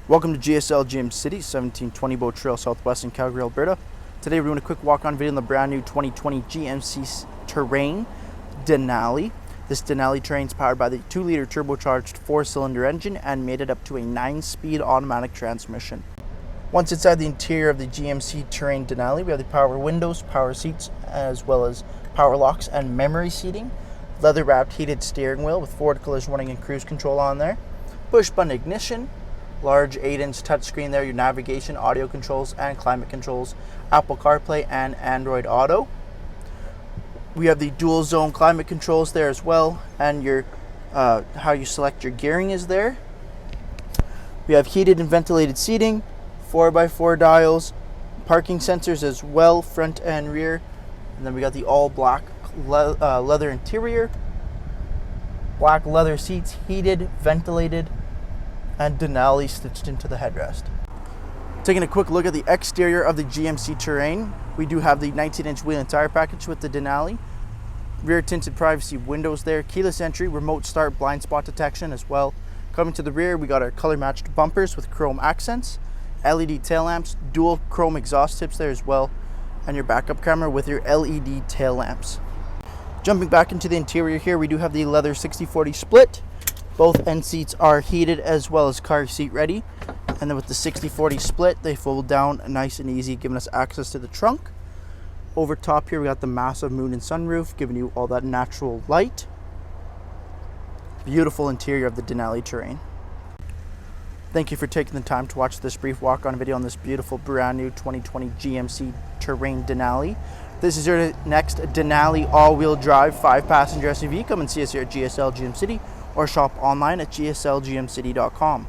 Welcome to GSL GM City, 1720 Boat Trail, Southwest in Calgary, Alberta. Today we're doing a quick walk-on video on the brand new 2020 GMC Terrain Denali. This Denali Terrain is powered by the 2-liter turbocharged 4-cylinder engine and made it up to a 9-speed automatic transmission. Once inside the interior of the GMC Terrain Denali, we have the power windows, power seats, as well as power locks and memory seating. Leather-wrapped heated steering wheel with forward collision warning and cruise control on there. Push-button ignition. Large 8-inch touchscreen there, your navigation, audio controls, and climate controls, Apple CarPlay, and Android Auto. We have the dual zone climate controls there as well, and your how you select your gearing is there. We have heated and ventilated seating, 4x4 dials, parking sensors as well, front and rear. And then we got the all black leather interior, black leather seats, heated, ventilated, and Denali stitched into the headrest. Taking a quick look at the exterior of the GMC Terrain, we do have the 19-inch wheel and tire package with the Denali, rear tinted privacy windows there, keyless entry, remote start, blind spot detection as well. Coming to the rear, we got our color matched bumpers with chrome accents, LED tail lamps, dual chrome exhaust tips there as well, and your backup camera with your LED tail lamps. Jumping back into the interior here, we do have the leather 60/40 split. Both end seats are heated as well as car seat ready. And then with the 60/40 split, they fold down nice and easy, giving us access to the trunk. Over top here, we got the massive moon and sunroof, giving you all that natural light. Beautiful interior of the Denali Terrain. Thank you for taking the time to watch this brief walk-on video on this beautiful brand new 2020 GMC Terrain Denali. This is your next Denali all-wheel drive 5-passenger SUV. Come and see us here at GSL GM City, or shop online at gslgmcity.com.